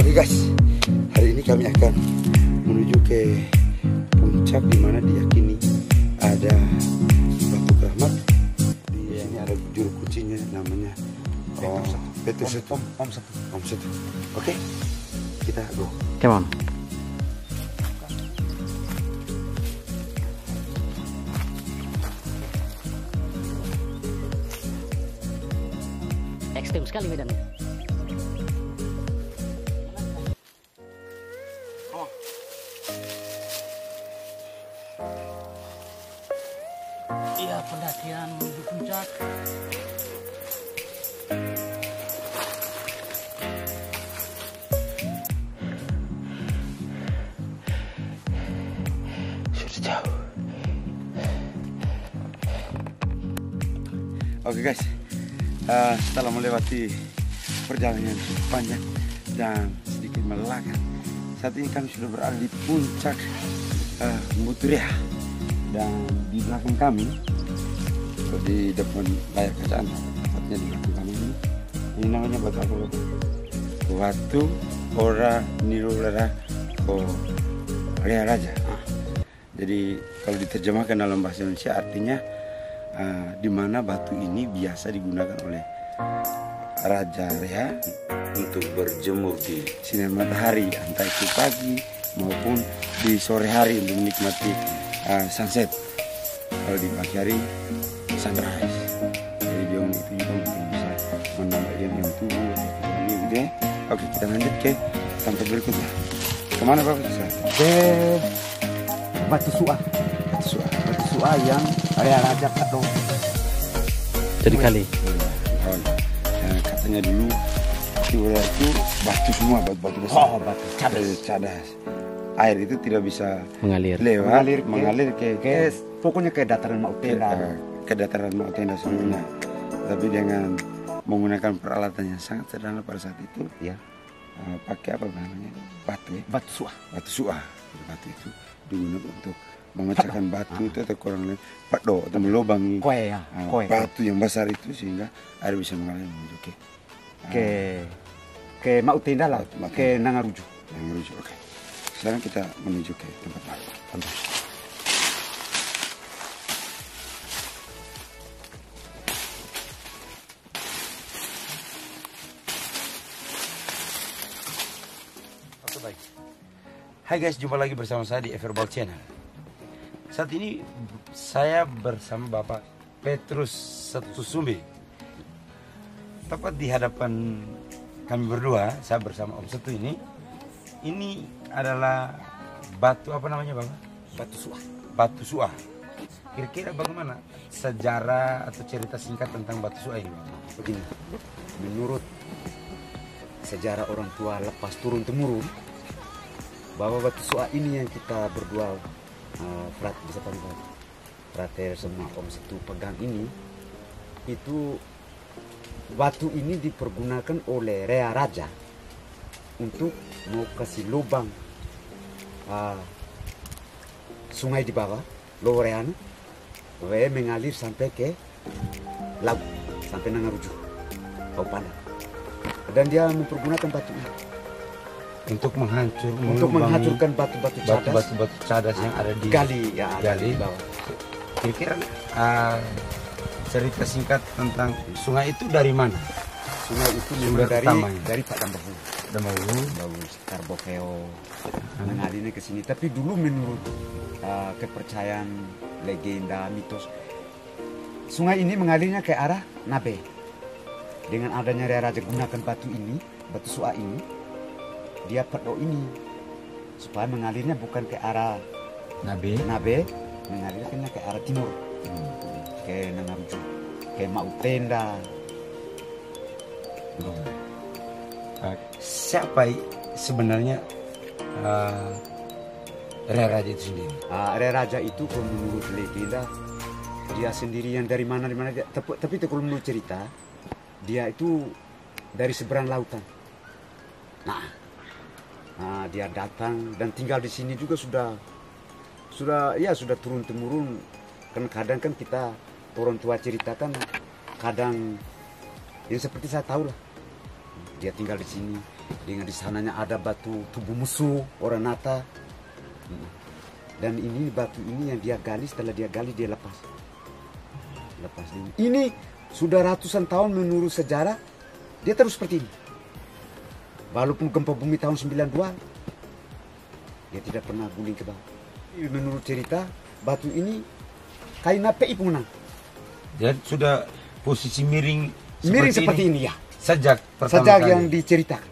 Oke guys, hari ini kami akan menuju ke puncak di mana diyakini ada batu keramat. Di sini ada juru kuncinya namanya Petrus Om Satu. Oke, kita go. Come on. Ekstrim sekali medannya. Iya, pendakian menuju puncak. Sudah jauh. Oke guys, setelah melewati perjalanan panjang dan sedikit melelahkan, saat ini kami sudah berada di puncak Muturia. Dan di belakang kami, di depan layar kaca Anda, tepatnya di belakang kami ini namanya batu apa Bapak? Batu Ora Nirulera Korea Raja. Jadi kalau diterjemahkan dalam bahasa Indonesia artinya di mana batu ini biasa digunakan oleh Raja Rea untuk berjemur di sinar matahari, entah itu pagi maupun di sore hari untuk menikmati sunset. Kalau di pagi hari sunrise. Jadi dia itu juga mungkin bisa menambah yang tubuh ini gitu ya. Oke, kita lanjut ke tempat berikutnya. Kemana Bapak? Ke Batu Suah. Batu Suah yang area Raja Kado. Jadi kali. Katanya dulu itu batu semua, batu besar. Oh, batu cadas. Air itu tidak bisa Mengalir. lewat, mengalir ke pokoknya ke dataran Mau Tenda. ke dataran Mau Tenda semuanya. Tapi dengan menggunakan peralatan yang sangat sederhana pada saat itu, Ya, pakai apa namanya? Batu ya. Batu Suah. Batu suah. Batu itu digunakan untuk memecahkan batu itu atau kurang lebih pado atau melubangi Koe ya, koe. batu yang besar itu sehingga air bisa mengalir menuju Ke Mau Tenda lah, Mau ke Nangaruju. yang menuju. Oke. Sekarang kita menuju ke tempat lain. Oke, baik. Hai guys, jumpa lagi bersama saya di Everball Channel. Saat ini saya bersama Bapak Petrus Setusumbe. Tepat di hadapan kami berdua, saya bersama Om Setu ini. Ini adalah batu apa namanya Bapak? Batu Suah. Batu Suah. Kira-kira bagaimana sejarah atau cerita singkat tentang Batu Suah ini Bapak? Begini, menurut sejarah orang tua lepas turun temurun, bahwa Batu Suah ini yang kita berdua bisa panggil Frater sama Om Setu pegang ini, itu batu ini dipergunakan oleh Rea Raja untuk mau kasih lubang sungai di bawah Lorean, mengalir sampai ke laut, sampai Nangaruju, Kaupana. Dan dia mempergunakan batu ini Untuk menghancurkan batu-batu cadas yang ada di gali di bawah. Kira-kira cerita singkat tentang sungai itu dari mana? Sungai itu Sumber utamanya. dari Pak Dambahu. Dambahu sekitar Bokeo mengalirnya ke sini. Tapi dulu menurut kepercayaan, legenda, mitos, sungai ini mengalirnya ke arah Nabe. Dengan adanya Rea Raja gunakan batu ini, Batu Suah ini, dia pedo ini supaya mengalirnya bukan ke arah Nabe. mengalirnya ke arah timur, ke Nangaruju, ke Mau Tenda. Siapa sebenarnya Rea Raja itu sendiri? Rea Raja itu kalau menurut legenda dia sendirian dari mana dia, tapi kalau menurut cerita dia itu dari seberang lautan. Nah, dia datang dan tinggal di sini juga sudah turun temurun. Kan kadang kan kita orang tua ceritakan, kadang yang seperti saya tahu lah, dia tinggal di sini Dengan di sananya ada batu tubuh musuh orang Nata. Dan ini batu ini yang dia gali, setelah dia gali dia lepas ini sudah ratusan tahun menurut sejarah dia terus seperti ini. Walaupun gempa bumi tahun 92 dia tidak pernah guling ke bawah. Menurut cerita batu ini kain PI menang. Dan sudah posisi miring seperti ini ya. Sejak pertama Sejak kali. yang diceritakan.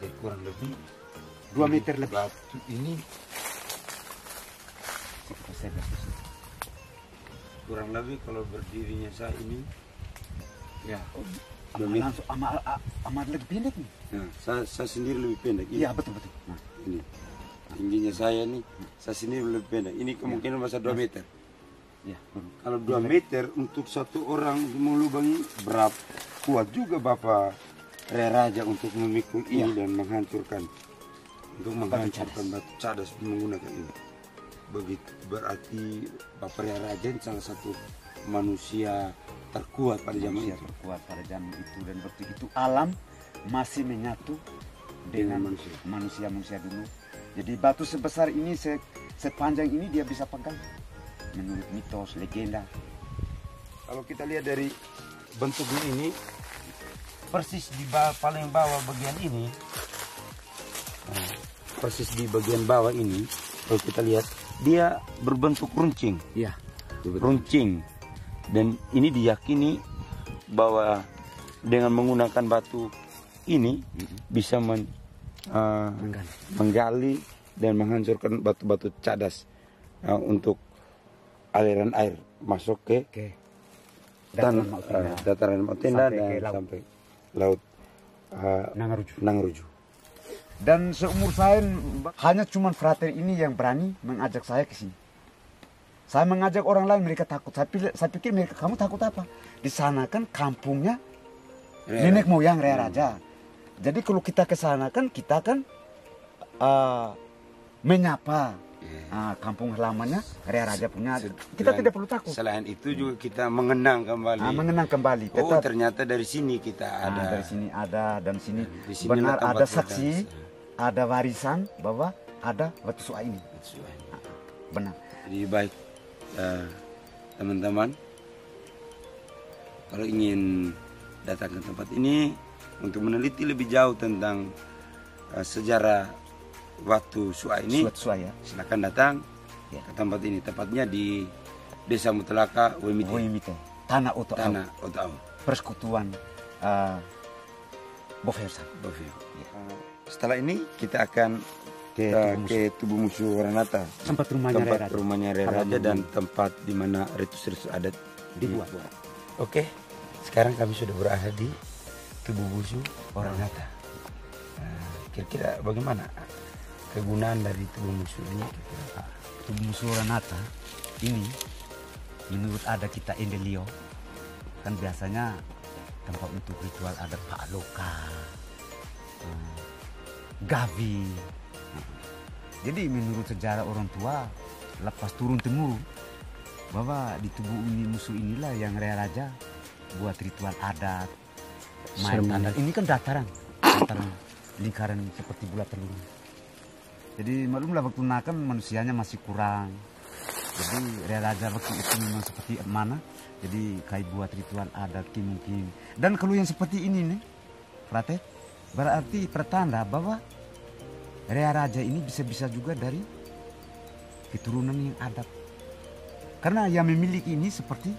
Jadi kurang lebih 2 meter lebih. batu ini kurang lebih kalau berdirinya saya ini ya Amat lebih pendek nih. nah, saya sendiri lebih pendek ini. Iya betul. Nah, Ini tingginya saya nih, saya sendiri lebih pendek. Ini kemungkinan masa 2 meter. ya. Kalau 2 meter untuk satu orang melubangi berapa kuat juga Bapak Raja untuk memikul ini dan menghancurkan batu cadas menggunakan ini. Begitu berarti Bapak Raja salah satu manusia terkuat pada zaman itu. Terkuat pada zaman itu dan waktu itu alam masih menyatu dengan manusia dulu. Jadi batu sebesar ini sepanjang ini dia bisa pegang menurut mitos legenda. Kalau kita lihat dari bentuknya ini persis di paling bawah bagian ini, persis di bagian bawah ini kalau kita lihat dia berbentuk runcing. Iya. Runcing. Dan ini diyakini bahwa dengan menggunakan batu ini bisa menggali dan menghancurkan batu-batu cadas untuk aliran air masuk ke dataran Laut Tenda dan sampai laut Nangaruju. Dan seumur saya hanya cuma frater ini yang berani mengajak saya ke sini. Saya mengajak orang lain mereka takut. Saya pikir mereka kamu takut apa? Di sana kan kampungnya nenek moyang Rea Raja. Jadi kalau kita ke sana kan kita kan menyapa kampung halamannya Rea Raja punya. Kita tidak perlu takut. Selain itu juga kita mengenang kembali. Mengenang kembali. Oh ternyata dari sini kita ada. Dari sini ada dan sini sini benar ada saksi, ada warisan bahwa ada batu suah ini. Benar. Jadi baik teman-teman, kalau ingin datang ke tempat ini untuk meneliti lebih jauh tentang sejarah batu suah ini, ya. silakan datang ke tempat ini. Tepatnya di Desa Mutelaka, Wemite. Tanah Oto. Persekutuan Bofeo. Setelah ini kita akan ke tubuh musuh Ranata. Tempat rumahnya Rea Raja dan tempat di mana ritus-ritus adat dibuat. Oke, sekarang kami sudah berada di tubuh musuh Ranata. Kira-kira bagaimana kegunaan dari tubuh musuh ini? Tubuh musuh Ranata ini menurut adat kita Endelio kan biasanya tempat untuk ritual adat Pak Loka, Gavi. Jadi menurut sejarah orang tua lepas turun temurun bahwa di tubuh ini musuh inilah yang Rea Raja buat ritual adat, main tanda. Ini kan dataran lingkaran seperti bulat telur. Jadi maklumlah waktu nakan manusianya masih kurang. Jadi Rea Raja waktu itu memang seperti mana. Jadi kayak buat ritual adat mungkin. Dan kalau yang seperti ini nih, Frate, berarti pertanda bahwa Rea Raja ini bisa-bisa juga dari keturunan yang adat. Karena yang memiliki ini seperti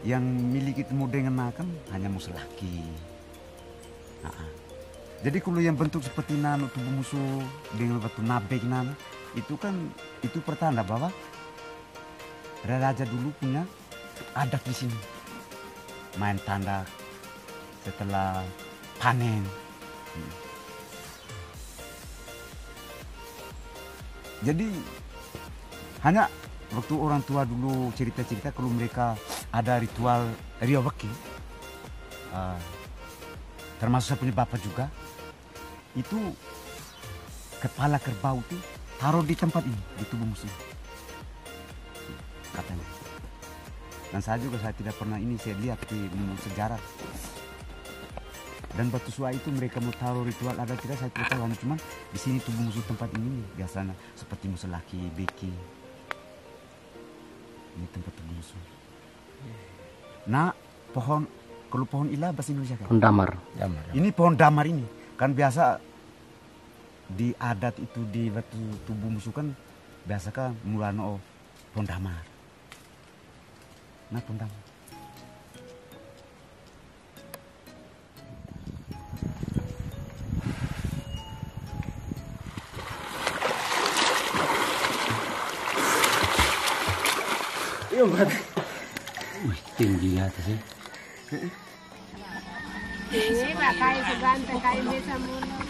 yang memiliki temu dengan nakan hanya musuh laki. Jadi kalau yang bentuk seperti nano tubuh musuh dengan batu nabek nano itu kan itu pertanda bahwa Rea Raja dulu punya adat di sini. Main tanda setelah panen. Jadi hanya waktu orang tua dulu cerita-cerita kalau mereka ada ritual riawaki, termasuk saya punya bapak juga, itu kepala kerbau itu taruh di tempat ini, di tubuh musuh. Katanya. Dan saya juga saya tidak pernah ini saya lihat di sejarah. Dan batu suai itu mereka mau taruh ritual ada tidak saya tidak tahu. Cuman di sini tubuh musuh tempat ini biasanya seperti musuh laki, beki. Ini tempat tubuh musuh. Nah, kalau pohon ilah bahasa Indonesia kan? Pohon damar. Ini pohon damar ini. Kan biasa di adat itu di batu tubuh musuh kan biasa kan mulano pohon damar. Nah, pohon damar. Wih, tinggi atas ya. Ini pakai seganteng kayak bisa mulu.